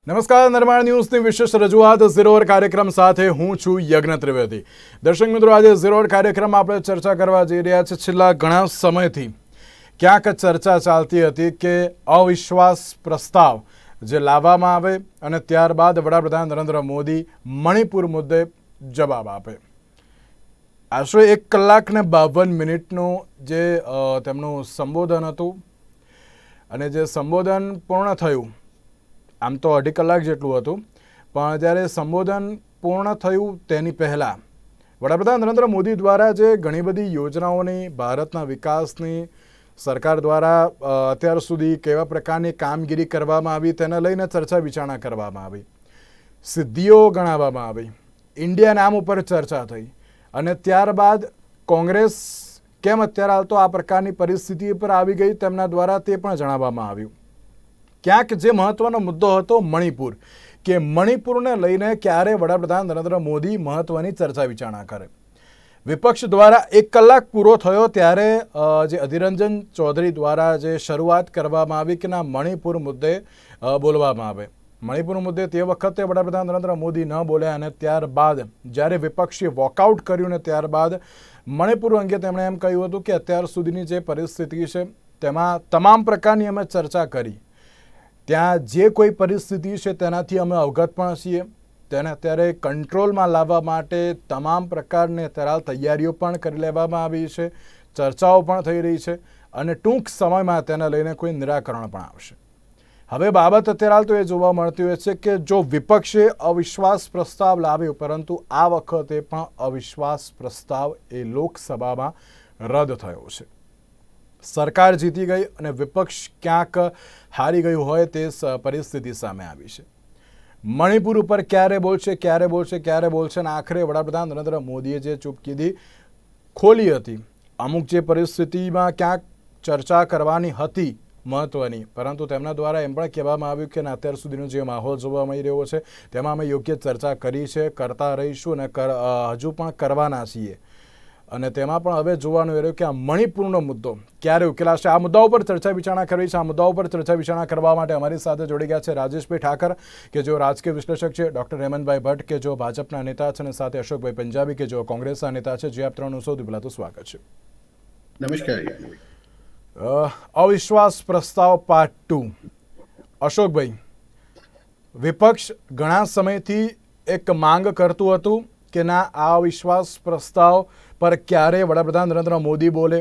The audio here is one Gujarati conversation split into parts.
નમસ્કાર, નિર્માણ ન્યૂઝની વિશેષ રજૂઆત ઝીરો અવર કાર્યક્રમ સાથે હું છું યજ્ઞ ત્રિવેદી. દર્શક મિત્રો, આજે ઝીરો અવર કાર્યક્રમમાં આપણે ચર્ચા કરવા જઈ રહ્યા છીએ. છેલ્લા ઘણા સમયથી ક્યાંક ચર્ચા ચાલતી હતી કે અવિશ્વાસ પ્રસ્તાવ જે લાવવામાં આવે અને ત્યારબાદ વડાપ્રધાન નરેન્દ્ર મોદી મણિપુર મુદ્દે જવાબ આપે. આશરે 1 કલાક ને 52 મિનિટનું જે તેમનું સંબોધન હતું અને જે સંબોધન પૂર્ણ થયું, આમ તો 2.5 કલાક જેટલું હતું, પણ જ્યારે સંબોધન પૂર્ણ થયું તેની પહેલાં વડાપ્રધાન નરેન્દ્ર મોદી દ્વારા જે ઘણી બધી યોજનાઓની, ભારતના વિકાસની સરકાર દ્વારા અત્યાર સુધી કેવા પ્રકારની કામગીરી કરવામાં આવી તેને લઈને ચર્ચા વિચારણા કરવામાં આવી, સિદ્ધિઓ ગણાવવામાં આવી, ઇન્ડિયા નામ ઉપર ચર્ચા થઈ અને ત્યારબાદ કોંગ્રેસ કેમ અત્યારે હાલ તો આ પ્રકારની પરિસ્થિતિ પર આવી ગઈ તેમના દ્વારા તે પણ જણાવવામાં આવ્યું. ક્યાંક જે મહત્વનો મુદ્દો હતો મણિપુર, કે મણિપુરને લઈને ક્યારે વડાપ્રધાન નરેન્દ્ર મોદી મહત્વની ચર્ચા વિચારણા કરે. વિપક્ષ દ્વારા 1 કલાક પૂરો થયો ત્યારે જે અધિરંજન ચૌધરી દ્વારા જે શરૂઆત કરવામાં આવી કે ના મણિપુર મુદ્દે બોલવામાં આવે. મણિપુર મુદ્દે તે વખતે વડાપ્રધાન નરેન્દ્ર મોદી ન બોલ્યા અને ત્યારબાદ જ્યારે વિપક્ષે વોકઆઉટ કર્યું ને ત્યારબાદ મણિપુર અંગે તેમણે એમ કહ્યું હતું કે અત્યાર સુધીની જે પરિસ્થિતિ છે તેમાં તમામ પ્રકારની અમે ચર્ચા કરી. ત્યાં જે કોઈ પરિસ્થિતિ છે તેનાથી અમે અવગત પણ છીએ. તેને અત્યારે કંટ્રોલમાં લાવવા માટે તમામ પ્રકારની અત્યારે તૈયારીઓ પણ કરી લેવામાં આવી છે, ચર્ચાઓ પણ થઈ રહી છે અને ટૂંક સમયમાં તેને લઈને કોઈ નિરાકરણ પણ આવશે. હવે બાબત અત્યારે તો એ જોવા મળતી હોય છે કે જો વિપક્ષે અવિશ્વાસ પ્રસ્તાવ લાવ્યો, પરંતુ આ વખતે પણ અવિશ્વાસ પ્રસ્તાવ એ લોકસભામાં રદ થયો છે. સરકાર જીતી ગઈ અને વિપક્ષ ક્યાંક હારી ગયું હોય તે પરિસ્થિતિ સામે આવી છે. મણિપુર ઉપર ક્યારે બોલશે અને આખરે વડાપ્રધાન નરેન્દ્ર મોદીએ જે ચૂપકીદી ખોલી હતી, અમુક જે પરિસ્થિતિમાં ક્યાંક ચર્ચા કરવાની હતી મહત્વની, પરંતુ તેમના દ્વારા એમ પણ કહેવામાં આવ્યું કે અત્યાર સુધીનો જે માહોલ જોવા મળી રહ્યો છે તેમાં અમે યોગ્ય ચર્ચા કરી છે, કરતા રહીશું અને હજુ પણ કરવાના છીએ. અને તેમાં પણ હવે જોવાનું એ રહ્યું કે આ મણિપુરનો મુદ્દો ક્યારે ઉકેલાશે. આ મુદ્દા ઉપર ચર્ચા વિચારણા કરવી છે. આ મુદ્દા ઉપર ચર્ચા વિચારણા કરવા માટે અમારી સાથે જોડી ગયા છે રાજેશભાઈ ઠાકર, કે જેઓ રાજકીય વિશ્લેષક છે, ડૉક્ટર હેમંતભાઈ ભટ્ટ, કે જેઓ ભાજપના નેતા છે, અને સાથે અશોકભાઈ પંજાબી, કે જેઓ કોંગ્રેસના નેતા છે. જે આપ ત્રણનું સૌથી પહેલાં તો સ્વાગત છે. નમસ્કાર. અવિશ્વાસ પ્રસ્તાવ પાર્ટ 2. અશોકભાઈ, વિપક્ષ ઘણા સમયથી એક માંગ કરતું હતું કે ના આ અવિશ્વાસ પ્રસ્તાવ પર ક્યારે વડાપ્રધાન નરેન્દ્ર મોદી બોલે,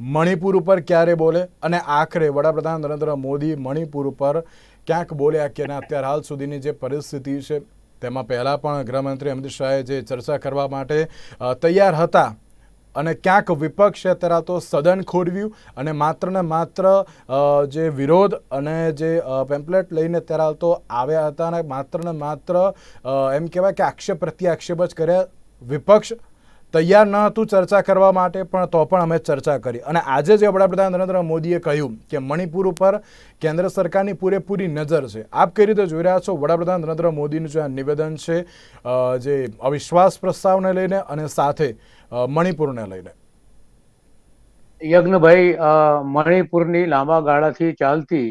મણિપુર ઉપર ક્યારે બોલે, અને આખરે વડાપ્રધાન નરેન્દ્ર મોદી મણિપુર ઉપર ક્યાંક બોલ્યા કે ના અત્યારે હાલ સુધીની જે પરિસ્થિતિ છે તેમાં પહેલાં પણ ગૃહમંત્રી અમિત શાહે જે ચર્ચા કરવા માટે તૈયાર હતા અને ક્યાંક વિપક્ષે અત્યારે તો સદન ખોરવ્યું અને માત્ર ને માત્ર જે વિરોધ અને જે પેમ્પલેટ લઈને અત્યારે તો આવ્યા હતા અને માત્ર ને માત્ર એમ કહેવાય કે આક્ષેપ પ્રત્યાક્ષેપ જ કર્યા. વિપક્ષ તૈયાર ન હતું ચર્ચા કરવા માટે, પણ તો પણ અમે ચર્ચા કરી. અને આજે જે વડાપ્રધાન નરેન્દ્ર મોદીએ કહ્યું કે મણિપુર ઉપર કેન્દ્ર સરકારની પૂરેપૂરી નજર છે, આપ કઈ રીતે જોઈ રહ્યા છો વડાપ્રધાન નરેન્દ્ર મોદીનું જે નિવેદન છે જે અવિશ્વાસ પ્રસ્તાવને લઈને અને સાથે મણિપુરને લઈને? યજ્ઞભાઈ, મણિપુરની લાંબા ગાળાથી ચાલતી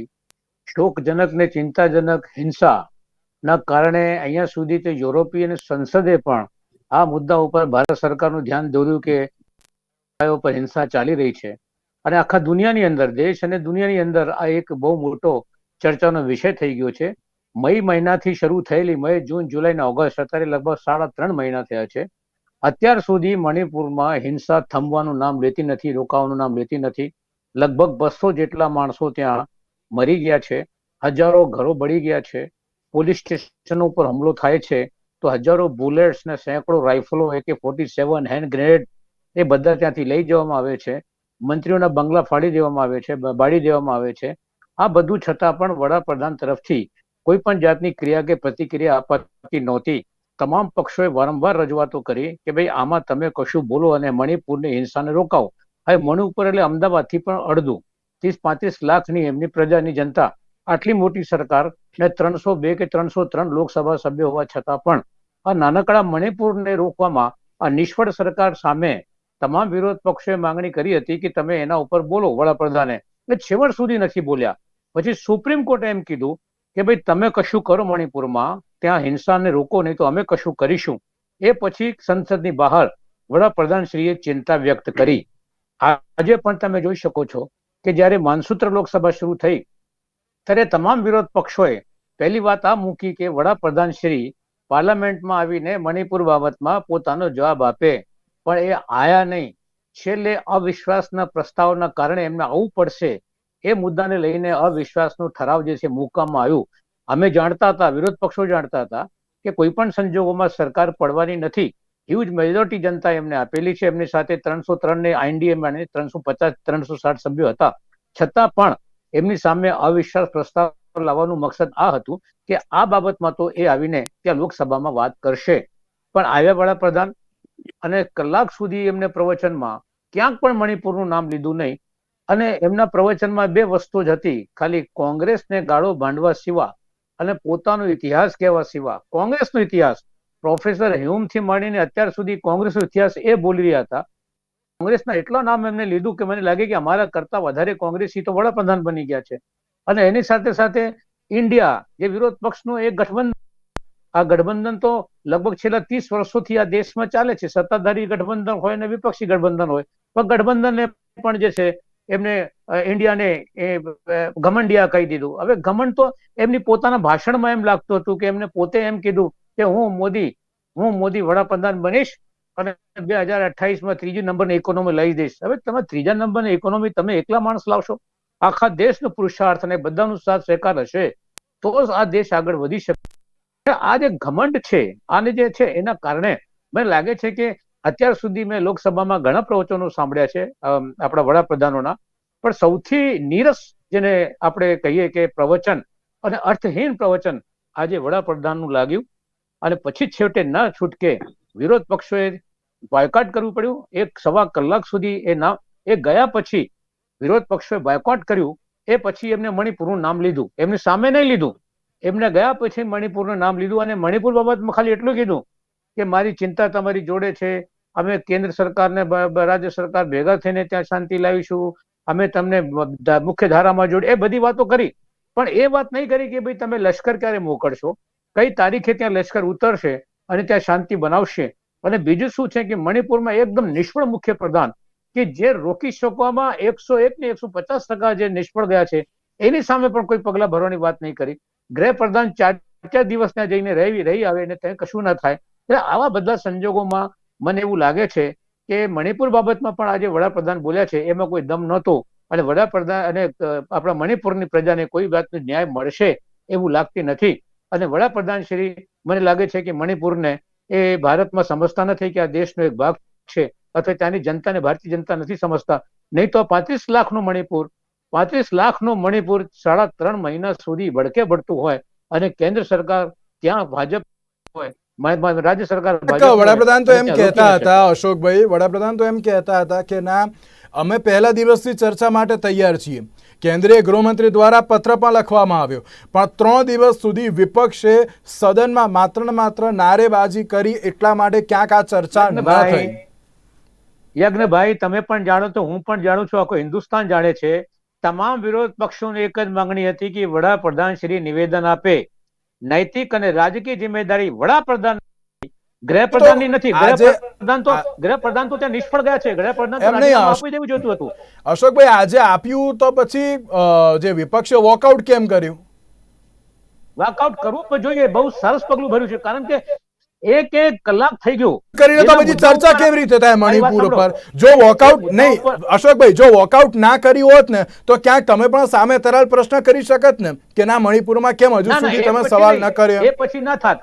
શોકજનક ને ચિંતાજનક હિંસાના કારણે અહીંયા સુધી તે યુરોપિયન સંસદે પણ આ મુદ્દા ઉપર ભારત સરકારનું ધ્યાન દોર્યું કે પર હિંસા ચાલી રહી છે અને આખા દુનિયાની અંદર, દેશ અને દુનિયાની અંદર આ એક બહુ મોટો ચર્ચાનો વિષય થઈ ગયો છે. મઈ મહિનાથી શરૂ થયેલી મઈ, જૂન, જુલાઈ ને ઓગસ્ટ, અત્યારે લગભગ 3.5 મહિના થયા છે. અત્યાર સુધી મણિપુરમાં હિંસા થમવાનું નામ લેતી નથી, રોકાવાનું નામ લેતી નથી. લગભગ 200 જેટલા માણસો ત્યાં મરી ગયા છે, હજારો ઘરો બળી ગયા છે, પોલીસ સ્ટેશનો ઉપર હુમલો થાય છે તો હજારો બુલેટ્સ ને સેંકડો રાઇફલો, AK-47, હેન્ડ ગ્રેનેડ એ બધા ત્યાંથી લઈ જવામાં આવે છે. મંત્રીઓના બંગલા ફાડી દેવામાં આવે છે, બાળી દેવામાં આવે છે. આ બધું છતાં પણ વડાપ્રધાન તરફથી કોઈ પણ જાતની ક્રિયા કે પ્રતિક્રિયા અપાતી નહોતી. તમામ પક્ષોએ વારંવાર રજૂઆતો કરી કે ભાઈ આમાં તમે કશું બોલો અને મણિપુરની હિંસાને રોકાવો. હવે મણિપુર એટલે અમદાવાદથી પણ અડધું, 30-35 લાખની એમની પ્રજાની જનતા, આટલી મોટી સરકાર ને 302 કે 303 લોકસભા સભ્યો હોવા છતાં પણ આ નાનકડા મણિપુરને રોકવામાં આ નિષ્ફળ સરકાર સામે તમામ વિરોધ પક્ષોએ માંગણી કરી હતી કે તમે એના ઉપર બોલો વડાપ્રધાને, છેવટ સુધી નથી બોલ્યા. પછી સુપ્રીમ કોર્ટે એમ કીધું કે ભાઈ તમે કશું કરો મણિપુરમાં, ત્યાં હિંસાને રોકો, નહીં તો અમે કશું કરીશું. એ પછી સંસદની બહાર વડાપ્રધાનશ્રીએ ચિંતા વ્યક્ત કરી. આજે પણ તમે જોઈ શકો છો કે જ્યારે માનસૂત્ર લોકસભા શરૂ થઈ ત્યારે તમામ વિરોધ પક્ષોએ પહેલી વાત આ મૂકી કે વડાપ્રધાન શ્રી પાર્લામેન્ટમાં આવીને મણિપુર બાબતમાં પોતાનો જવાબ આપે, પણ એ આયા નહીં. છેલ્લે અવિશ્વાસના પ્રસ્તાવના કારણે એમને આવવું પડશે. એ મુદ્દાને લઈને અવિશ્વાસનો ઠરાવ જે છે મૂકવામાં આવ્યું. અમે જાણતા હતા, વિરોધ પક્ષો જાણતા હતા કે કોઈ પણ સંજોગોમાં સરકાર પડવાની નથી. હ્યુજ મેજોરિટી જનતા એમને આપેલી છે. એમની સાથે 303 ને INDA 350 360 સભ્યો હતા. છતાં પણ એમની સામે અવિશ્વાસ પ્રસ્તાવ લાવવાનું મકસદ આ હતું કે આ બાબતમાં તો એ આવીને ત્યાં લોકસભામાં વાત કરશે. પણ આવ્યા વડાપ્રધાન અને કલાક સુધી એમને પ્રવચનમાં ક્યાંક પણ મણિપુરનું નામ લીધું નહીં. અને એમના પ્રવચનમાં બે વસ્તુ જ હતી, ખાલી કોંગ્રેસને ગાળો બાંધવા સિવા અને પોતાનો ઇતિહાસ કહેવા સિવા. કોંગ્રેસનો ઇતિહાસ પ્રોફેસર હ્યુમથી માંડીને અત્યાર સુધી કોંગ્રેસનો ઇતિહાસ એ બોલી રહ્યા હતા. કોંગ્રેસના એટલા નામ એમને લીધું કે મને લાગે કે અમારા કરતા વધારે કોંગ્રેસી તો વડાપ્રધાન બની ગયા છે. અને એની સાથે સાથે ઇન્ડિયા જે વિરોધ પક્ષનું એક ગઠબંધન, આ ગઠબંધન તો લગભગ છેલ્લા 30 વર્ષોથી આ દેશમાં ચાલે છે. સત્તાધારી ગઠબંધન હોય અને વિપક્ષી ગઠબંધન હોય, પણ ગઠબંધનને પણ જે છે એમને ઇન્ડિયાને એ ઘમંડિયા કહી દીધું. હવે ઘમંડ તો એમની પોતાના ભાષણમાં એમ લાગતું હતું કે એમને પોતે એમ કીધું કે હું મોદી વડાપ્રધાન બનીશ અને 2028માં 3જી નંબરની ઇકોનોમી લઈ દઈશ. હવે તમે 3જા નંબરની ઇકોનોમી તમે એકલા માણસ લાવશો? આખા દેશનો પુરુષાર્થ અને બધાનો સાથ સહકાર હશે તો જ આ દેશ આગળ વધી શકે. આ જે ઘમંડ છે, આને જે છે એના કારણે મને લાગે છે કે અત્યાર સુધી મેં લોકસભામાં ઘણા પ્રવચનો સાંભળ્યા છે આપણા વડાપ્રધાનોના, પણ સૌથી નીરસ જેને આપણે કહીએ કે પ્રવચન અને અર્થહીન પ્રવચન આજે વડાપ્રધાનનું લાગ્યું. અને પછી છેવટે ન છૂટકે વિરોધ પક્ષોએ બોયકોટ કરવું પડ્યું. 1.25 કલાક સુધી એ ગયા પછી વિરોધ પક્ષોએ બોયકોટ કર્યું. એ પછી એમને મણિપુરનું નામ લીધું. એમની સામે નહીં લીધું, એમને ગયા પછી મણિપુરનું નામ લીધું. અને મણિપુર બાબતમાં ખાલી એટલું કીધું કે મારી ચિંતા તમારી જોડે છે, અમે કેન્દ્ર સરકારને રાજ્ય સરકાર ભેગા થઈને ત્યાં શાંતિ લાવીશું, અમે તમને મુખ્ય ધારામાં જોડે, એ બધી વાતો કરી. પણ એ વાત નહીં કરી કે ભાઈ તમે લશ્કર ક્યારે મોકલશો, કઈ તારીખે ત્યાં લશ્કર ઉતરશે અને ત્યાં શાંતિ બનાવશે. અને બીજું શું છે કે મણિપુરમાં એકદમ નિષ્ફળ મુખ્ય પ્રધાન કે જે રોકી શકવામાં 101 ને 150% જે નિષ્ફળ ગયા છે, એની સામે પણ કોઈ પગલા ભરવાની વાત નહીં કરી. ગૃહ પ્રધાન 4 દિવસ ત્યાં જઈને રહી આવે અને ત્યાં કશું ના થાય. એટલે આવા બધા સંજોગોમાં મને એવું લાગે છે કે મણિપુર બાબતમાં પણ આજે વડાપ્રધાન બોલ્યા છે એમાં કોઈ દમ નહોતો. અને વડાપ્રધાન અને આપણા મણિપુરની પ્રજાને કોઈ વાતનો ન્યાય મળશે એવું લાગતી નથી. અને વડાપ્રધાન શ્રી મને લાગે છે કે મણિપુરને એ ભારતમાં સમજતા નથી કે આ દેશનો એક ભાગ છે, અથવા ત્યાંની જનતાને ભારતીય જનતા નથી સમજતા. નહીં તો 35 લાખનું મણિપુર 3.5 મહિના સુધી ભડકે ભડતું હોય અને કેન્દ્ર સરકાર ત્યાં ભાજપ હોય, રાજ્ય સરકાર વડાપ્રધાન તો એમ કહેતા હતા, અશોકભાઈ, વડાપ્રધાન તો એમ કહેતા હતા કે ના, અમે પહેલા દિવસથી ચર્ચા માટે તૈયાર છીએ. કેન્દ્રીય ગૃહમંત્રી દ્વારા પત્ર પણ લખવામાં આવ્યો, પણ 3 દિવસ સુધી વિપક્ષે સદનમાં માત્ર ને માત્ર નારેબાજી કરી, એટલા માટે ક્યાંક આ ચર્ચા ન થઈ. યજ્ઞભાઈ, તમે પણ જાણો તો હું પણ જાણું છું, આખો હિન્દુસ્તાન જાણે છે. તમામ વિરોધ પક્ષોની એક જ માંગણી હતી કે વડાપ્રધાન શ્રી નિવેદન આપે. નૈતિક અને રાજકીય જિમ્મેદારી વડાપ્રધાન, ગૃહપ્રધાનની નથી. ગૃહપ્રધાન તો ત્યાં નિષ્ફળ ગયા છે. ગૃહપ્રધાન તો રાજીનામું આપી દેવું જોઈતું હતું. અશોકભાઈ, આજે આપ્યું તો પછી જે વિપક્ષે વોકઆઉટ કેમ કર્યું? વોકઆઉટ કરવું જોઈએ, બહુ સરસ પગલું ભર્યું છે. કારણ કે 1 કલાક થઈ ગયું કરીને તો પછી ચર્ચા કેવી રીતે થાય મણિપુર ઉપર? જો વોકઆઉટ નહીં, અશોકભાઈ, જો વોકઆઉટ ના કર્યું હોત ને તો ક્યાંક તમે પણ સામે તરાલ પ્રશ્ન કરી શકત ને કે ના, મણિપુરમાં કેમ હજુ સુધી તમે સવાલ ન કર્યો? એ પછી ના થાત.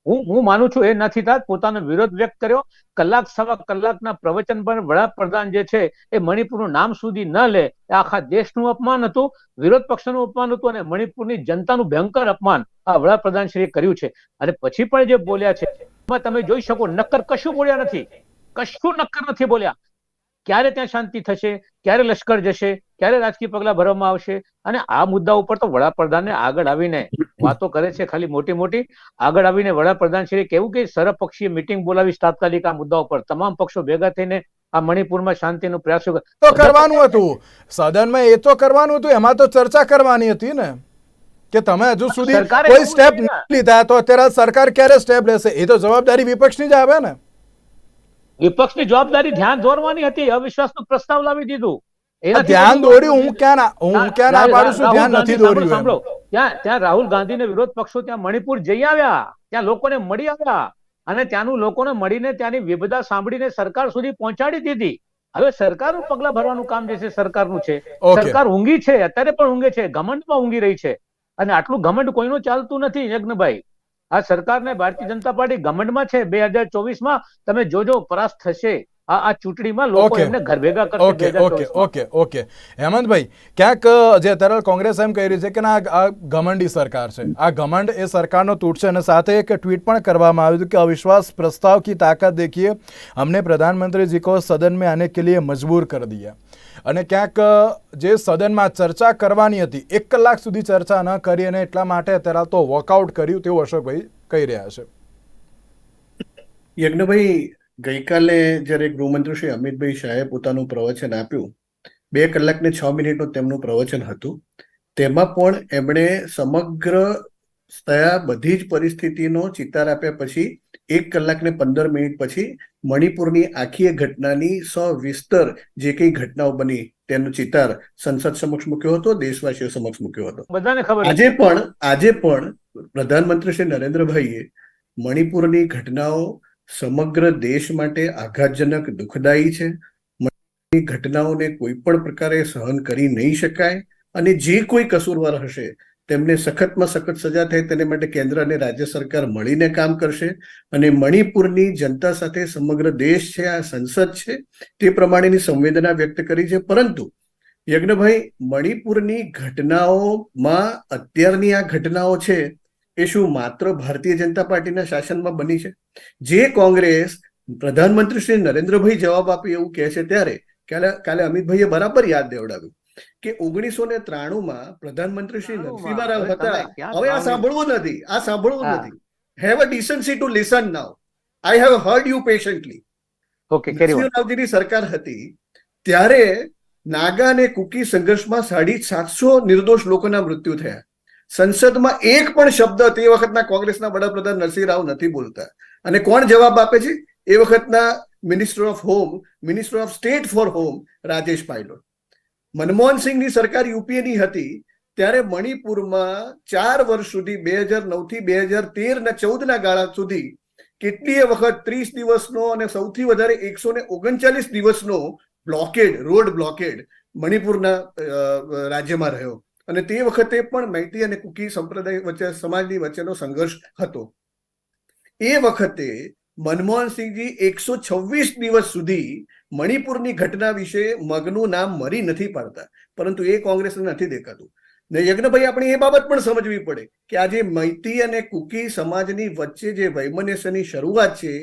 હું માનું છું એ નથી થાત. પોતાનો વિરોધ વ્યક્ત કર્યો. 1.5 કલાકના પ્રવચન પર વડાપ્રધાન જે છે એ મણિપુરનું નામ સુધી ન લે, એ આખા દેશનું અપમાન હતું, વિરોધ પક્ષનું અપમાન હતું અને મણિપુરની જનતાનું ભયંકર અપમાન આ વડાપ્રધાન શ્રી કર્યું છે. અને પછી પણ જે બોલ્યા છે એમાં તમે જોઈ શકો, નક્કર કશું બોલ્યા નથી. કશું નક્કર નથી બોલ્યા. ક્યારે ત્યાં શાંતિ થશે, ક્યારે લશ્કર જશે, ક્યારે રાજકીય પગલા ભરવામાં આવશે. અને આ મુદ્દા ઉપર તો વડાપ્રધાને આગળ આવીને વાતો કરે છે, ખાલી મોટી મોટી. આગળ આવીને વડાપ્રધાન શ્રી કેવું કે સર્વપક્ષીય મીટિંગ બોલાવી તાત્કાલિક આ મુદ્દા ઉપર, તમામ પક્ષો ભેગા થઈને આ મણિપુરમાં શાંતિનો પ્રયાસ તો કરવાનું હતું સદનમાં. એ તો કરવાનું હતું, એમાં તો ચર્ચા કરવાની હતી ને. કે તમે હજુ સુધી સરકારે કોઈ કરવું સ્ટેપ જોઈએ ને. નહીં લીધા, તો અત્યારે સરકાર ક્યારે સ્ટેપ લેશે? એ તો જવાબદારી વિપક્ષની જ આવે ને. વિપક્ષની જવાબદારી ધ્યાન દોરવાની હતી, અવિશ્વાસનો પ્રસ્તાવ લાવી દીધું. આ એનાથી ધ્યાન બધું દોર્યું, હું ક્યાં ના પાડું છું, રાહુલ ધ્યાન ગાંધી, નથી સાંભળો દોર્યું એમ. સાંભળો, ત્યાં રાહુલ ગાંધીને વિરોધ પક્ષો ત્યાં મણિપુર જઈ આવ્યા, ત્યાં લોકોને મળી આવ્યા, અને ત્યાંનું લોકોને મળીને ત્યાંની વિવિધતા સાંભળીને સરકાર સુધી પહોંચાડી દીધી. હવે સરકારનું પગલા ભરવાનું કામ જે છે સરકારનું છે. Okay. સરકાર ઊંઘી છે, અત્યારે પણ ઊંઘે છે, ઘમંડમાં ઊંઘી રહી છે, અને આટલું ઘમંડ કોઈનું ચાલતું નથી યજ્ઞભાઈ. આ સરકારને ભારતીય જનતા પાર્ટી ઘમંડમાં છે. 2024માં તમે જોજો પરાસ્ત થશે. આ ચૂંટણીમાં લોકો ઓકે એમને ઘર ભેગા કરશે. ઓકે ઓકે 2024માં. ઓકે ઓકે હેમંતભાઈ, ક્યાંક જે અત્યારે કોંગ્રેસ એમ કહી રહી છે કે ના, આ ઘમંડી સરકાર છે, આ ઘમંડ એ સરકારનો તૂટશે. અને સાથે એક ટ્વીટ પણ કરવામાં આવ્યું હતું કે અવિશ્વાસ प्रस्ताव की ताकत देखिए, हमने प्रधानमंत्री जी को सदन में आने के लिए मजबूर कर दिया. અને ક્યાંક જે સદનમાં ચર્ચા કરવાની હતી, 1 કલાક સુધી ચર્ચા ન કરી, અને એટલા માટે અત્યારે તો વોકઆઉટ કર્યું, તેવું અશોકભાઈ કહી રહ્યા છે. યજ્ઞભાઈ, ગઈકાલે જ્યારે ગૃહમંત્રી શ્રી અમિતભાઈ શાહે પોતાનું પ્રવચન આપ્યું, 2 કલાક ને 6 મિનિટનું તેમનું પ્રવચન હતું. તેમાં પણ એમણે સમગ્ર બધી જ પરિસ્થિતિનો ચિતાર આપ્યા પછી 1 કલાક ને 15 મિનિટ પછી મણિપુરની આખી ઘટનાની સવિસ્તર જે કઈ ઘટનાઓ બની તેનો ચિતાર સંસદ સમક્ષ મૂક્યો હતો, દેશવાસીઓ સમક્ષ મૂક્યો હતો. બધાને ખબર આજે પણ પ્રધાનમંત્રી શ્રી નરેન્દ્રભાઈએ મણિપુરની ઘટનાઓ સમગ્ર દેશ માટે આઘાતજનક, દુઃખદાયી છે. મણિપુરની ઘટનાઓને કોઈ પણ પ્રકારે સહન કરી નહીં શકાય, અને જે કોઈ કસૂરવાર હશે તેમને સખતમાં સખત સજા થાય તેને માટે કેન્દ્ર અને રાજ્ય સરકાર મળીને કામ કરશે. અને મણિપુરની જનતા સાથે સમગ્ર દેશ છે, આ સંસદ છે, તે પ્રમાણેની સંવેદના વ્યક્ત કરી છે. પરંતુ યજ્ઞભાઈ, મણિપુરની ઘટનાઓમાં અત્યારની આ ઘટનાઓ છે એ શું માત્ર ભારતીય જનતા પાર્ટીના શાસનમાં બની છે? જે કોંગ્રેસ પ્રધાનમંત્રી શ્રી નરેન્દ્રભાઈ જવાબ આપે એવું કહે છે, ત્યારે કાલે અમિતભાઈએ બરાબર યાદ દેવડાવ્યું કે 1993માં પ્રધાનમંત્રી શ્રી નરસિંહ રાવ હતા. હવે આ સાંભળવું નથી. Have a decency to listen now. I have heard you patiently. Narasimha રાવજીની સરકાર હતી ત્યારે નાગા અને કુકી સંઘર્ષમાં 750 નિર્દોષ લોકોના મૃત્યુ થયા. સંસદમાં એક પણ શબ્દ તે વખતના કોંગ્રેસના વડાપ્રધાન નરસિંહ રાવ નથી બોલતા. અને કોણ જવાબ આપે છે? એ વખતના minister of state four home Rajesh pilot. Manmohan સિંહની સરકાર યુપીએની હતી ત્યારે મણિપુરમાં 4 વર્ષ સુધી 2009 થી 2013-14ના ગાળા સુધી કેટલીય વખત 30 દિવસનો અને સૌથી વધારે 139 દિવસનો રોડ બ્લોકેડ મણિપુરના રાજ્યમાં રહ્યો. અને તે વખતે પણ મૈતી અને કુકી સંપ્રદાય સમાજની વચ્ચેનો સંઘર્ષ હતો. એ વખતે મનમોહનસિંહજી 126 દિવસ સુધી મણિપુરની ઘટના વિશે મગનું નામ મરી નથી પાડતા, પરંતુ એ કોંગ્રેસને નથી દેખાતું. ને યજ્ઞભાઈ, આપણે એ બાબત પણ સમજવી પડે કે આજે મૈતી અને કુકી સમાજની વચ્ચે જે વૈમનસ્યની શરૂઆત છે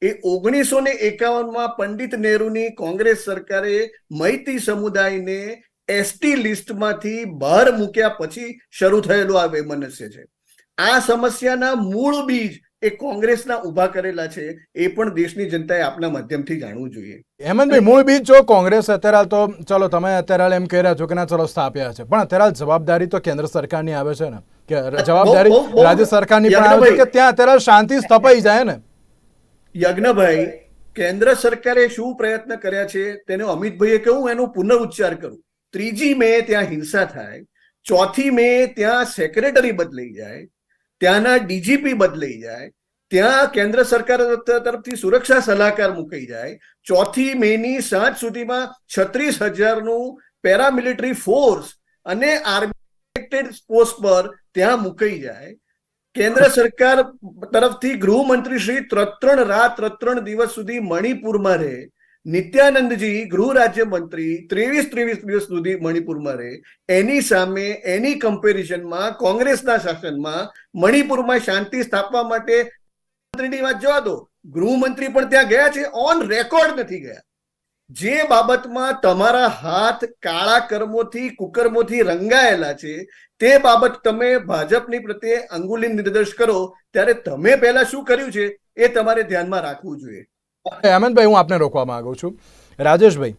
એ 1951માં પંડિત નહેરુની કોંગ્રેસ સરકારે મૈતી સમુદાયને એસટી લિસ્ટમાંથી બહાર મૂક્યા પછી શરૂ થયેલું આ વૈમનસ્ય છે. આ સમસ્યાના મૂળ બીજ એ કોંગ્રેસના ઉભા કરેલા છે. એ પણ દેશની જનતાએ આપના માધ્યમથી જાણવું જોઈએ. હેમંતભાઈ, મૂળ બીજ જો કોંગ્રેસ અત્યારે તો ચલો તમે અત્યારે એમ કહી રહ્યા છો કે ના, ચલો સ્થાપ્યા છે, પણ અત્યારે જવાબદારી તો કેન્દ્ર સરકારની આવે છે ને, કે જવાબદારી રાજ્ય સરકારની પણ આવે છે કે ત્યાં અત્યારે શાંતિ સ્થપાઈ જાય ને. યજ્ઞભાઈ, કેન્દ્ર સરકારે શું પ્રયત્ન કર્યા છે તેનો અમિતભાઈએ કહ્યું, એનું પુનરુચ્ચાર કરું. 3જી મે ત્યાં હિંસા થાય, 4થી મે ત્યાં સેક્રેટરી બદલાઈ જાય, ત્યાંના ડીજીપી બદલાઈ જાય, ત્યાં કેન્દ્ર સરકાર તરફથી સુરક્ષા સલાહકાર મુકાઈ જાય, 4મી મેની સાંજ સુધીમાં 36,000નું પેરામિલિટરી ફોર્સ અને આર્મી પોસ્ટ પર ત્યાં મુકાઈ જાય. કેન્દ્ર સરકાર તરફથી ગૃહમંત્રી શ્રી 3 રાત 3 દિવસ સુધી મણિપુરમાં રહે. નિત્યાનંદજી ગૃહ રાજ્યમંત્રી 23 દિવસ સુધી મણિપુરમાં રહે. એની સામે એની કમ્પેરિઝનમાં કોંગ્રેસના શાસનમાં મણિપુરમાં શાંતિ સ્થાપવા માટે મંત્રીની વાત જવા દો, ગૃહમંત્રી પણ ત્યાં ગયા છે, ઓન રેકોર્ડ નથી ગયા. જે બાબતમાં તમારા હાથ કાળા કર્મોથી કુકર્મોથી રંગાયેલા છે તે બાબત તમે ભાજપની પ્રત્યે અંગુલી નિર્દેશ કરો ત્યારે તમે પહેલા શું કર્યું છે એ તમારે ધ્યાનમાં રાખવું જોઈએ. હેમંતભાઈ, હું આપને રોકવા માંગુ છું. રાજેશભાઈ,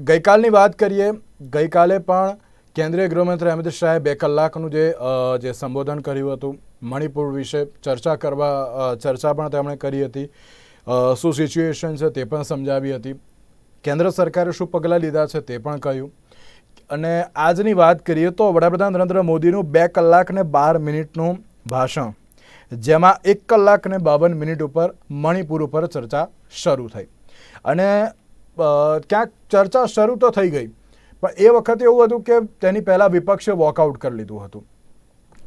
ગઈકાલની વાત કરીએ, ગઈકાલે પણ કેન્દ્રીય ગૃહમંત્રી અમિત શાહે 2 કલાકનું જે સંબોધન કર્યું હતું મણિપુર વિશે ચર્ચા પણ તેમણે કરી હતી, શું સિચ્યુએશન છે તે પણ સમજાવી હતી, કેન્દ્ર સરકારે શું પગલાં લીધા છે તે પણ કહ્યું. અને આજની વાત કરીએ તો વડાપ્રધાન નરેન્દ્ર મોદીનું 2 કલાક ને 12 મિનિટનું ભાષણ, જેમાં 1 કલાક ને 52 મિનિટ ઉપર મણિપુર ઉપર ચર્ચા શરૂ થઈ. અને ક્યાંક ચર્ચા શરૂ તો થઈ ગઈ, પણ એ વખતે એવું હતું કે તેની પહેલાં વિપક્ષે વોકઆઉટ કરી લીધું હતું.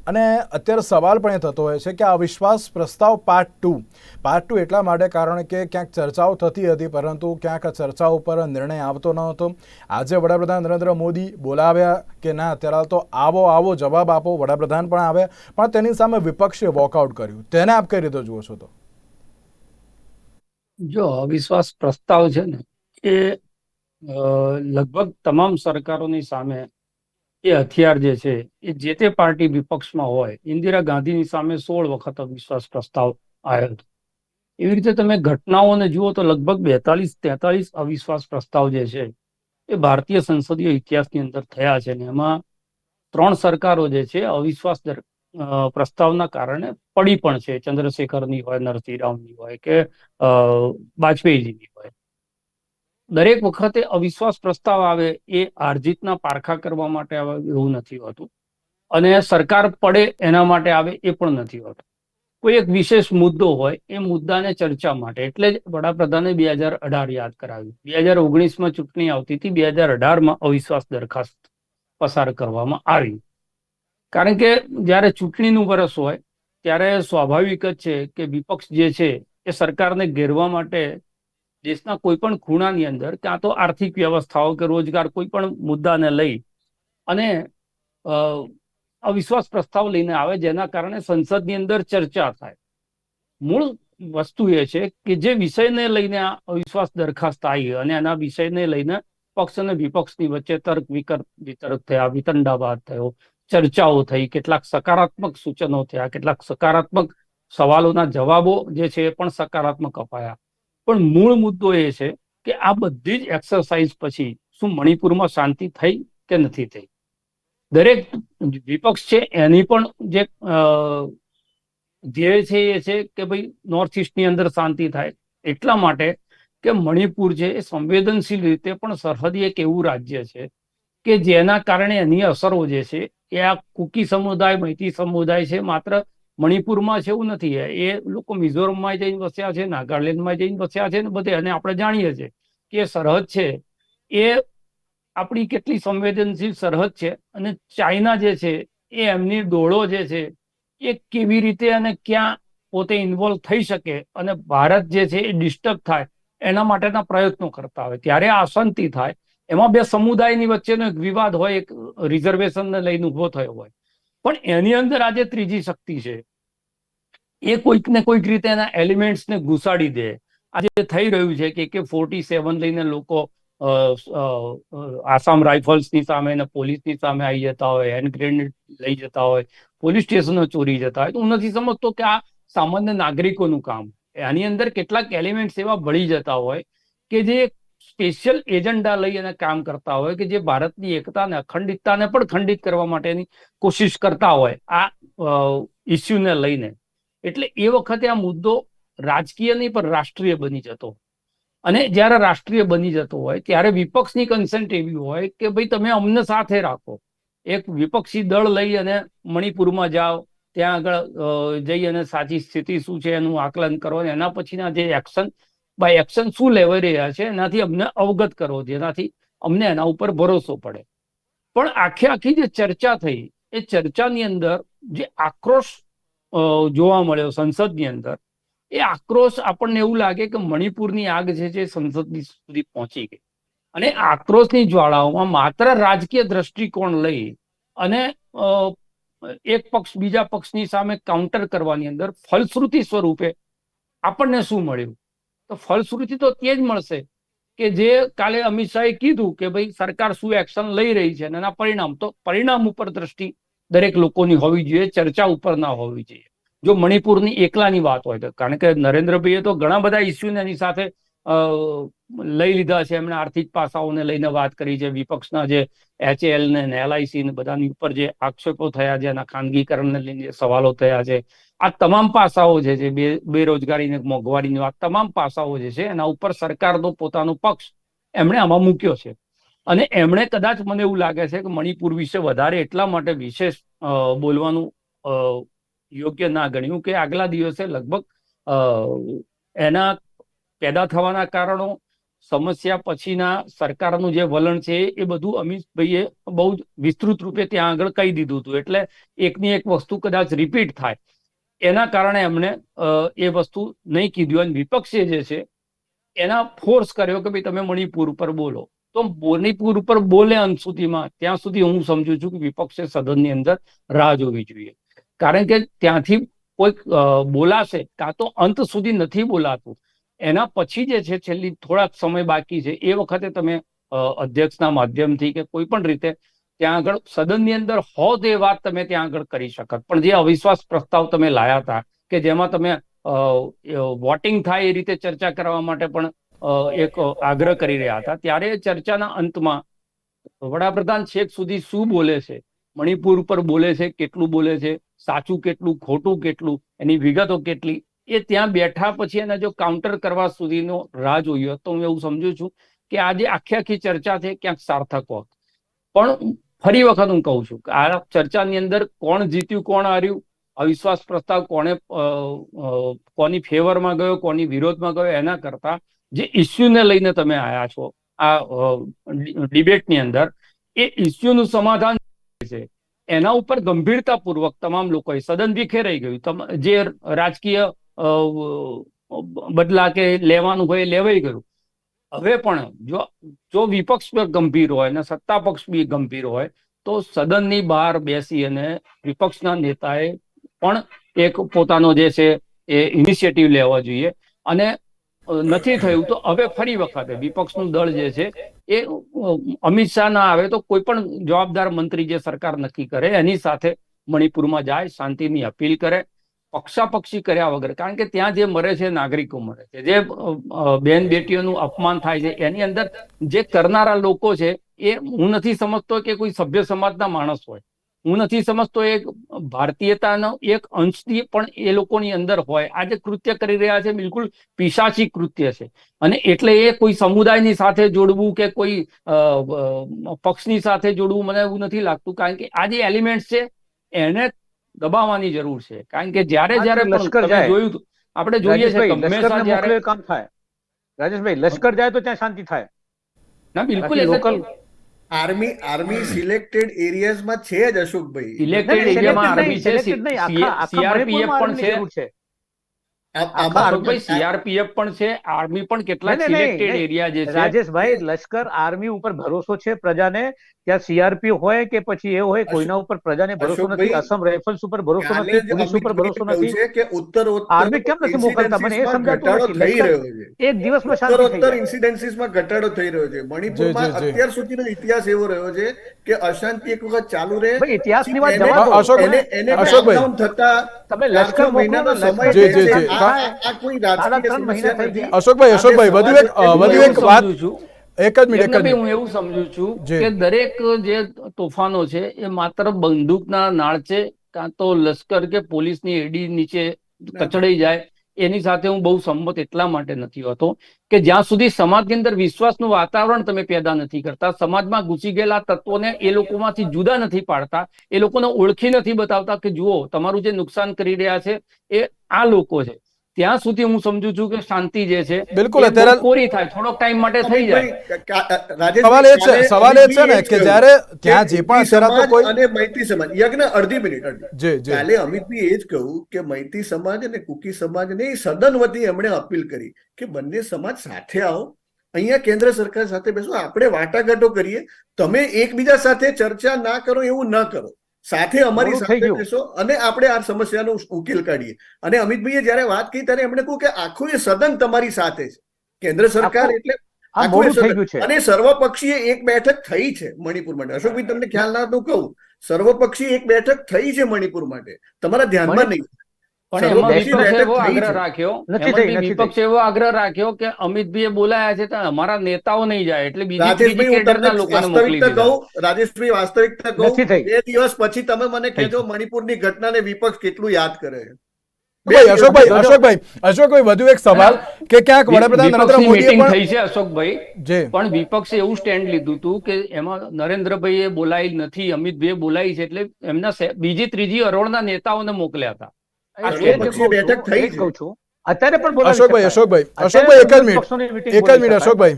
અને અત્યારે સવાલ પણ એ થતો હોય છે કે આ અવિશ્વાસ પ્રસ્તાવ પાર્ટ ટુ એટલા માટે કારણ કે ક્યાંક ચર્ચાઓ થતી હતી, પરંતુ ક્યાંક ચર્ચા ઉપર નિર્ણય આવતો ન હતો. આજે વડાપ્રધાન નરેન્દ્ર મોદી બોલાવ્યા કે ના, અત્યારે તો આવો જવાબ આપો, વડાપ્રધાન પણ આવ્યા, પણ તેની સામે વિપક્ષે વોકઆઉટ કર્યું. તેને આપ કઈ રીતે જુઓ છો? તો જો અવિશ્વાસ પ્રસ્તાવ છે ને એ લગભગ તમામ સરકારોની સામે એ હથિયાર જે છે એ જે તે પાર્ટી વિપક્ષમાં હોય. ઇન્દિરા ગાંધીની સામે 16 વખત અવિશ્વાસ પ્રસ્તાવ આવ્યો હતો. એવી રીતે તમે ઘટનાઓને જુઓ તો લગભગ 42-43 અવિશ્વાસ પ્રસ્તાવ જે છે એ ભારતીય સંસદીય ઇતિહાસની અંદર થયા છે. ને એમાં 3 સરકારો જે છે અવિશ્વાસ પ્રસ્તાવના કારણે પડી પણ છે. ચંદ્રશેખરની હોય, નરસિંહ રાવની હોય કે વાજપેયીજીની હોય. દરેક વખતે અવિશ્વાસ પ્રસ્તાવ આવે એ હારજીતના પારખા કરવા માટે આવે એવું નથી હોતું, અને સરકાર પડે એના માટે આવે એ પણ નથી હોતું. કોઈ એક વિશેષ મુદ્દો હોય એ મુદ્દાને ચર્ચા માટે, એટલે જ વડાપ્રધાને 2018 યાદ કરાવ્યું. 2019માં ચૂંટણી આવતી હતી, 2018માં અવિશ્વાસ દરખાસ્ત પસાર કરવામાં આવી. કારણ કે જ્યારે ચૂંટણીનું વર્ષ હોય ત્યારે સ્વાભાવિક જ છે કે વિપક્ષ જે છે એ સરકારને ઘેરવા માટે દેશના કોઈ પણ ખૂણાની અંદર, ક્યાં તો આર્થિક વ્યવસ્થાઓ કે રોજગાર કોઈ પણ મુદ્દાને લઈ અને અવિશ્વાસ પ્રસ્તાવ લઈને આવે, જેના કારણે સંસદની અંદર ચર્ચા થાય. મૂળ વસ્તુ એ છે કે જે વિષયને લઈને આ અવિશ્વાસ દરખાસ્ત આવી અને એના વિષયને લઈને પક્ષ અને વિપક્ષની વચ્ચે તર્ક વિતર્ક થયા, વિતંડાવાદ થયો, ચર્ચાઓ થઈ, કેટલાક સકારાત્મક સૂચનો થયા, કેટલાક સકારાત્મક સવાલોના જવાબો જે છે એ પણ સકારાત્મક અપાયા. પણ મૂળ મુદ્દો એ છે કે આ બધી જ એક્સરસાઇઝ પછી શું મણિપુરમાં શાંતિ થઈ કે નથી થઈ? દરેક વિપક્ષ છે એની પણ જે ધ્યેય છે એ છે કે ભાઈ નોર્થ ઇસ્ટની અંદર શાંતિ થાય, એટલા માટે કે મણિપુર છે એ સંવેદનશીલ રીતે પણ સરહદી એક એવું રાજ્ય છે કે જેના કારણે એની અસરો જે છે એ આ કુકી સમુદાય, મૈતી સમુદાય છે માત્ર મણિપુરમાં છે એવું નથી. એ લોકો મિઝોરમમાં જઈને વસ્યા છે, નાગાલેન્ડમાં જઈને વસ્યા છે ને બધે. અને આપણે જાણીએ છીએ કે સરહદ છે એ આપણી કેટલી સંવેદનશીલ સરહદ છે, અને ચાઇના જે છે એ એમની ડોળો જે છે એ કેવી રીતે અને ક્યાં પોતે ઇન્વોલ્વ થઈ શકે અને ભારત જે છે એ ડિસ્ટર્બ થાય એના માટેના પ્રયત્નો કરતા હોય. ત્યારે આ અશાંતિ થાય, એમાં 2 સમુદાયની વચ્ચેનો એક વિવાદ હોય, એક રિઝર્વેશનને લઈને ઉભો થયો હોય, પણ એની અંદર આજે ત્રીજી શક્તિ છે એ કોઈક ને કોઈક રીતે એના એલિમેન્ટ્સને ઘુસાડી દે. આજે થઈ રહ્યું છે કે AK-47 લઈને લોકો આસામ રાઇફલ્સની સામે અને પોલીસની સામે આવી જતા હોય, હેન્ડ ગ્રેનેડ લઈ જતા હોય, પોલીસ સ્ટેશનો ચોરી જતા હોય. તો હું નથી સમજતો કે આ સામાન્ય નાગરિકોનું કામ. આની અંદર કેટલાક એલિમેન્ટ્સ એવા ભળી જતા હોય કે જે સ્પેશિયલ એજન્ડા લઈ અને કામ કરતા હોય, કે જે ભારતની એકતા અને અખંડિતતાને પણ ખંડિત કરવા માટેની કોશિશ કરતા હોય આ ઇસ્યુને લઈને. એટલે એ વખતે આ મુદ્દો રાજકીય નહીં પણ રાષ્ટ્રીય બની જતો. અને જ્યારે રાષ્ટ્રીય બની જતો હોય ત્યારે વિપક્ષની કન્સેન્ટ એવી હોય કે ભાઈ તમે અમને સાથે રાખો. એક વિપક્ષી દળ લઈ અને મણિપુરમાં જાઓ, ત્યાં આગળ જઈ અને સાચી સ્થિતિ શું છે એનું આકલન કરો, અને એના પછીના જે એક્શન શું લેવાઈ રહ્યા છે એનાથી અમને અવગત કરો, જેનાથી અમને એના ઉપર ભરોસો પડે. પણ આખી જે ચર્ચા થઈ એ ચર્ચાની અંદર જે આક્રોશ જોવા મળ્યો સંસદની અંદર, એ આક્રોશ આપણને એવું લાગે કે મણિપુરની આગ જે સંસદની સુધી પહોંચી ગઈ. અને આક્રોશની જ્વાળાઓમાં માત્ર રાજકીય દ્રષ્ટિકોણ લઈ અને એક પક્ષ બીજા પક્ષની સામે કાઉન્ટર કરવાની અંદર ફલશ્રુતિ સ્વરૂપે આપણને શું મળ્યું? તો ફલશ્રુતિ તો તે જ મળશે કે જે કાલે અમિત શાહે કીધું કે ભાઈ સરકાર શું એક્શન લઈ રહી છે, અને એના પરિણામ, તો પરિણામ ઉપર દ્રષ્ટિ દરેક લોકોની હોવી જોઈએ, ચર્ચા ઉપર ના હોવી જોઈએ. જો મણિપુરની એકલાની વાત હોય તો, કારણ કે નરેન્દ્રભાઈએ તો ઘણા બધા ઇસ્યુને એની સાથે લઈ લીધા છે. એમણે આર્થિક પાસાઓને લઈને વાત કરી છે. વિપક્ષના જે HAL ને LIC ને બધાની ઉપર જે આક્ષેપો થયા છે, એના ખાનગીકરણને લઈને સવાલો થયા છે, આ તમામ પાસાઓ જે છે, બેરોજગારી ને મોંઘવારીની આ તમામ પાસાઓ જે છે, એના ઉપર સરકારનો પોતાનો પક્ષ એમણે આમાં મૂક્યો છે. અને એમણે કદાચ, મને એવું લાગે છે કે મણિપુર વિશે વધારે એટલા માટે વિશેષ બોલવાનું યોગ્ય ના ગણ્યું કે આગલા દિવસે લગભગ એના પેદા થવાના કારણો, સમસ્યા પછીના સરકારનું જે વલણ છે, એ બધું અમિતભાઈએ બહુ જ વિસ્તૃત રૂપે ત્યાં આગળ કહી દીધું હતું. એટલે એકની એક વસ્તુ કદાચ રિપીટ થાય એના કારણે એમણે એ વસ્તુ નહીં કીધું. અને વિપક્ષે જે છે એના ફોર્સ કર્યો કે ભાઈ તમે મણિપુર ઉપર બોલો. તો મણિપુર ઉપર બોલે અંત સુધીમાં, ત્યાં સુધી હું સમજુ છું કે વિપક્ષે સદનની અંદર રાહ જોવી જોઈએ. કારણ કે ત્યાંથી કોઈક બોલાશે, કાં તો અંત સુધી નથી બોલાતું, એના પછી જે છે છેલ્લી થોડાક સમય બાકી છે, એ વખતે તમે અધ્યક્ષના માધ્યમથી કે કોઈ પણ રીતે ત્યાં આગળ સદનની અંદર હો તો એ વાત તમે ત્યાં આગળ કરી શકત. પણ જે અવિશ્વાસ પ્રસ્તાવ તમે લાયા હતા કે જેમાં તમે વોટિંગ થાય એ રીતે ચર્ચા કરવા માટે પણ એક આગ્રહ કરી રહ્યા હતા, ત્યારે ચર્ચાના અંતમાં વડાપ્રધાન છેક સુધી શું બોલે છે, મણિપુર ઉપર બોલે છે, કેટલું બોલે છે, સાચું કેટલું, ખોટું કેટલું, એની વિગતો કેટલી, એ ત્યાં બેઠા પછી એને જો કાઉન્ટર કરવા સુધીનો રાહ જોયો તો હું એવું સમજુ છું કે આજે આખી ચર્ચા છે ક્યાંક સાર્થક હોત. પણ ફરી વખત હું કહું છું કે આ ચર્ચાની અંદર કોણ જીત્યું, કોણ હાર્યું, અવિશ્વાસ પ્રસ્તાવ કોની ફેવરમાં ગયો, કોની વિરોધમાં ગયો, એના કરતા જે ઇસ્યુને લઈને તમે આવ્યા છો આ ડિબેટની અંદર, એ ઇસ્યુનું સમાધાન છે એના ઉપર ગંભીરતાપૂર્વક તમામ લોકોએ, સદન વિખેરાઈ ગયું, જે રાજકીય બદલા કે લેવાનું હોય લેવાઈ ગયું. હવે પણ જો વિપક્ષ ગંભીર હોય ને સત્તા પક્ષ બી ગંભીર હોય તો સદનની બહાર બેસી અને વિપક્ષના નેતાએ પણ એક પોતાનો જે છે એ ઇનિશિયેટિવ લેવો જોઈએ. અને નથી થયું તો હવે ફરી વખતે વિપક્ષનું દળ જે છે એ અમિત શાહ ના આવે તો કોઈ પણ જવાબદાર મંત્રી જે સરકાર નક્કી કરે એની સાથે મણિપુરમાં જાય, શાંતિની અપીલ કરે, પક્ષાપક્ષી કર્યા વગર. કારણ કે ત્યાં જે મરે છે નાગરિકો મરે છે, જે બેન બેટીઓનું અપમાન થાય છે, એની અંદર જે કરનારા લોકો છે એ હું નથી સમજતો કે કોઈ સભ્ય સમાજના માણસ હોય. હું નથી સમજતો એ ભારતીયતાનો એક અંશથી પણ એ લોકોની અંદર હોય. આ જે કૃત્ય કરી રહ્યા છે બિલકુલ પિશાચી કૃત્ય છે. અને એટલે એ કોઈ સમુદાયની સાથે જોડવું કે કોઈ પક્ષની સાથે જોડવું મને એવું નથી લાગતું. કારણ કે આ જે એલિમેન્ટ છે એને દબાવવાની જરૂર છે. કારણ કે જ્યારે લશ્કર તમે જાય, જોયું આપણે જોઈએ છે હંમેશા જ્યારે કામ થાય, રાજેશભાઈ, લશ્કર જાય તો ત્યાં શાંતિ થાય. ના બિલકુલ લોકલ આર્મી સિલેક્ટેડ એરિયાઝમાં છે જ અશોકભાઈ. સિલેક્ટેડ એરિયામાં આર્મી છે, CRPF પણ છે. અશોકભાઈ, CRPF પણ છે, આર્મી પણ કેટલાક સિલેક્ટેડ એરિયા જે છે. રાજેશભાઈ, લશ્કર આર્મી ઉપર ભરોસો છે પ્રજાને, ત્યાં CRP હોય કે પછી એ હોય, કોઈના ઉપર પ્રજાને ભરોસો નથી. અસમ રાઇફલ્સ ઉપર ભરોસો નથી, પોલીસ ઉપર ભરોસો નથી, કે આર્મી કેમ નથી મોકલતા? મને એ સમજાતું નથી. એક દિવસમાં શાંતિ થઈ જાય. ઇન્સિડન્સીસમાં ઘટાડો થઈ રહ્યો છે મણિપુરમાં. અત્યાર સુધીનો ઇતિહાસ એવો રહ્યો છે કે અશાંતિ એક વખત ચાલુ રહે, ઇતિહાસની વાત જવા દો. અશોકભાઈ થતા તમે લશ્કર મહિનાનો સમય અશોકભાઈ વધુ એક વાત, એક જ મિનિટ. હું એવું સમજુ છું કે દરેક જે તોફાનો છે એ માત્ર બંદૂકના નાળચે કાં તો લશ્કર કે પોલીસની એડી નીચે કચડાઈ જાય એની સાથે હું બહુ સંમત એટલા માટે નથી હોતો કે જ્યાં સુધી સમાજની અંદર વિશ્વાસનું વાતાવરણ તમે પેદા નથી કરતા, સમાજમાં ઘૂસી ગયેલા તત્વોને એ લોકોમાંથી જુદા નથી પાડતા, એ લોકોને ઓળખી નથી બતાવતા કે જુઓ તમારું જે નુકસાન કરી રહ્યા છે એ આ લોકો છે, ત્યાં સુધી હું સમજુ છું કે શાંતિ જે છે બિલકુલ અત્યારે કોરી થાય, થોડોક ટાઈમ માટે થઈ જાય. સવાલ એ છે ને કે જ્યારે ત્યાં જે પણ શરતો કોઈ અને મૈત્રી સમાજ યજ્ઞ અડધી મિનિટ કાલે અમિતભાઈ એ જ કહ્યું કે મૈત્રી સમાજ અને કુકી સમાજને સદન વતી એમણે અપીલ કરી કે બંને સમાજ સાથે આવો, અહીંયા કેન્દ્ર સરકાર સાથે બેસો, આપણે વાટાઘાટો કરીએ, તમે એકબીજા સાથે ચર્ચા ના કરો એવું ન કરો, સાથે અમારી સાથે બેસો અને આપણે આ સમસ્યાનો ઉકેલ કાઢીએ. અને અમિતભાઈએ જયારે વાત કરી ત્યારે એમણે કહ્યું કે આખું એ સદન તમારી સાથે છે, કેન્દ્ર સરકાર એટલે અને સર્વપક્ષીય એક બેઠક થઈ છે મણિપુર માટે. અશોકભાઈ તમને ખ્યાલ ના તો કહું, સર્વપક્ષીય એક બેઠક થઈ છે મણિપુર માટે, તમારા ધ્યાનમાં નહીં. પણ એમાં સર્વપક્ષીય વિપક્ષે બેઠક એવો થઈ આગ્રહ છે. રાખ્યો, નથી એમાં થઈ, નથી વિપક્ષે એવો આગ્રહ રાખ્યો કે અમિતભાઈએ બોલાયા છે તો અમારા નેતાઓ નહીં જાય, એટલે બીજી ત્રીજી રાજેશભાઈ, હું તમને કેડરના લોકોને મોકલી વાસ્તવિકતા દીધા. કહું, રાજેશભાઈ, વાસ્તવિકતા કહું, નથી થઈ. 2 દિવસ પછી તમે મને થઈ કહેજો મણિપુરની ઘટનાને વિપક્ષ કેટલું યાદ કરે છે. ભાઈ, દિવસ અશોકભાઈ વધુ એક સવાલ કે ક્યાંક વડાપ્રધાન નરેન્દ્ર વિપક્ષની મોદીએ મીટિંગ પણ થઈ છે અશોકભાઈ, જે પણ વિપક્ષે એવું સ્ટેન્ડ લીધું હતું કે એમાં નરેન્દ્રભાઈએ બોલાવી નથી, અમિતભાઈએ બોલાવી છે, એટલે એમના બીજી ત્રીજી હરોળના નેતાઓને મોકલ્યા હતા. એ જ સર્વપક્ષીય કહું છું, બેઠક થઈ એ જ છે. કહું છું. અત્યારે પણ બોલાવી અશોકભાઈ શકાય. અશોકભાઈ એક જ અત્યારે મિનિટ પક્ષોની meeting બોલાવી શકાય.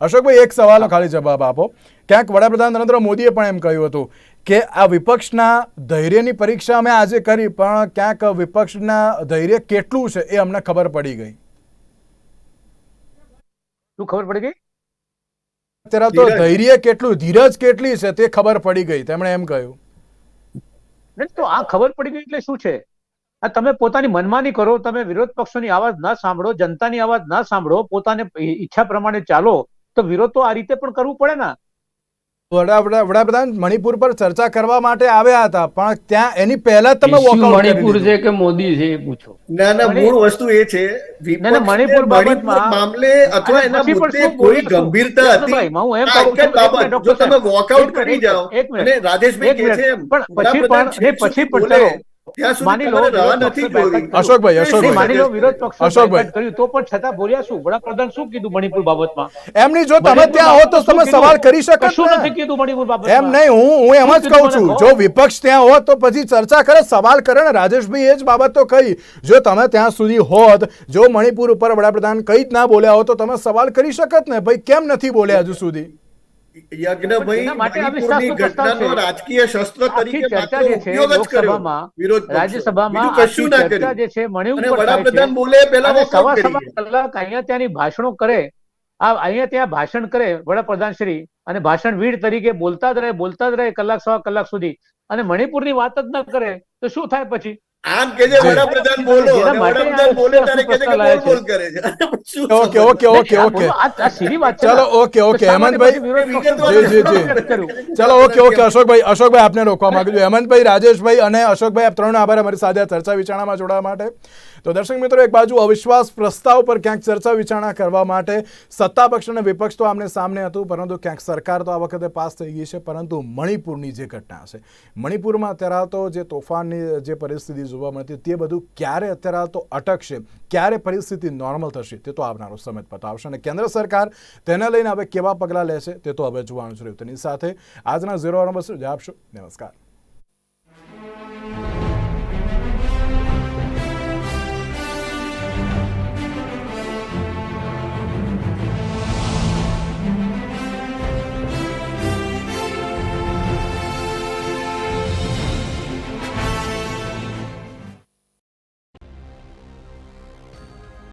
અશોકભાઈ એક સવાલનો ખાલી જવાબ આપો. ક્યાંક વડાપ્રધાન નરેન્દ્ર મોદીએ પણ એમ કહ્યું હતું કે આ વિપક્ષના ધૈર્યની પરીક્ષા અમે આજે કરી, પણ ક્યાંક વિપક્ષના ધૈર્ય કેટલું છે એ અમને ખબર પડી ગઈ. શું ખબર પડી ગઈ? અત્યારે તો ધૈર્ય કેટલું, ધીરજ કેટલી છે તે ખબર પડી ગઈ, તેમણે એમ કહ્યું. નહીં તો આ ખબર પડી ગઈ એટલે શું છે? આ તમે પોતાની મનમાની કરો, તમે વિરોધ પક્ષોની અવાજ ના સાંભળો, જનતાની અવાજ ના સાંભળો, પોતાને ઈચ્છા પ્રમાણે ચાલો, તો વિરોધ તો આ રીતે પણ કરવું પડે ને. વડાપ્રધાન મણિપુર પર ચર્ચા કરવા માટે આવ્યા હતા, પણ ત્યાં એની પહેલા જ તમે issue વોકઆઉટ કરી મણિપુર દીધું. છે કે મોદી છે એ પૂછો. ના, મૂળ વસ્તુ એ છે, વિપક્ષને મણિપુર બાબતમાં મામલે અથવા એના પછી પણ મુદ્દે શું કોઈ બોલ્યા શું? ગંભીરતા હતી. ભાઈ, હું એમ આ કહું એક જ છું, બાબત, જો ડોક્ટર તમે સાહેબ, વોકઆઉટ એક કરી મિનિટ, જાઓ એક મિનિટ, અને રાજેશભાઈ એક કહે છે મિનિટ, એમ, પણ પછી વડાપ્રધાન પણ છેક સુધી પણ બોલે, ચલો, ત્યાં સુધી માની લો તમારે રાહ વિરોધ નથી પક્ષે જોવી. બાયકાટ કર્યું. અશોકભાઈ, માની લો વિરોધ પક્ષે અશોકભાઈ. બાયકાટ કર્યું, તો પણ છતાં બોલ્યા શું? વડાપ્રધાન શું કીધું મણિપુર બાબતમાં? એમ નહીં, જો તમે મણિપુર ત્યાં હો તો બાબતમાં તમે શું સવાલ કીધું? કરી શકો કશું ને. નથી કીધું મણિપુર બાબતમાં. એમ નહીં, હું એમ જ શું કહું કીધું છું, મને જો કહો. વિપક્ષ ત્યાં હોત તો પછી ચર્ચા કરે, સવાલ કરે ને. રાજેશભાઈ એ જ બાબત તો કહી, જો તમે ત્યાં સુધી હોત, જો મણિપુર ઉપર વડાપ્રધાન કઈ જ ના બોલ્યા હોત તો તમે સવાલ કરી શકત ને, ભાઈ કેમ નથી બોલ્યા હજુ સુધી. યજ્ઞભાઈ, એના માટે આ મણિપુરની વિશ્વાસનો પ્રસ્તાવ ઘટનાનો છે. રાજકીય શસ્ત્ર આખી તરીકે ચર્ચા માત્ર જે છે ઉપયોગ જ કર્યો લોકસભામાં, વિરોધ પક્ષો. રાજ્યસભામાં બીજું કશું આખી ના ચર્ચા કર્યું. જે છે મણિપુર અને પર થાય છે. વડાપ્રધાન બોલે પહેલા અને વોકઆઉટ સવા કરી સવા ગયા. કલાક અહીંયા ત્યાંની ભાષણો કરે, અહીંયા ત્યાં ભાષણ કરે વડાપ્રધાન શ્રી, અને ભાષણવીર તરીકે બોલતા જ રહે કલાક સવા કલાક સુધી, અને મણિપુરની વાત જ ન કરે તો શું થાય પછી? આમ કે છે વડાપ્રધાન બોલો, જેના અને માટે વડાપ્રધાન બોલે આ ત્યારે કહે છે કે પ્રસ્તાવ બોલ બોલ કરે છે. શું ઓકે સમજ? ઓકે ઓકે આ ઓકે બોલો, આ સીધી વાત છે ચલો, ને. ઓકે ઓકે તો શા માટે હેમંતભાઈ, પછી વિરોધ પક્ષે જી, જી, જી. વિરોધ કર્યું? ચલો, ઓકે અશોકભાઈ આપને રોકવા માંગુ છું. હેમંતભાઈ, રાજેશભાઈ અને અશોકભાઈ, આપ ત્રણ આભાર અમારી સાથે આ ચર્ચા વિચારણામાં જોડાવા માટે. તો દર્શક મિત્રો, એક બાજુ અવિશ્વાસ પ્રસ્તાવ પર ક્યાંક ચર્ચા વિચારણા કરવા માટે સત્તા પક્ષ અને વિપક્ષ તો આમને સામને હતું, પરંતુ ક્યાંક સરકાર તો આ વખતે પાસ થઈ ગઈ છે. પરંતુ મણિપુરની જે ઘટના છે, મણિપુરમાં અત્યારે તો જે તોફાનની જે પરિસ્થિતિ જોવા મળતી, તે બધું ક્યારે અત્યારે તો અટકશે, ક્યારે પરિસ્થિતિ નોર્મલ થશે, તે તો આવનારો સમય બતાવશે. અને કેન્દ્ર સરકાર તેને લઈને હવે કેવા પગલાં લેશે તે તો હવે જોવાનું છે. તેની સાથે આજના 0 નંબર સુધી આપશો. નમસ્કાર.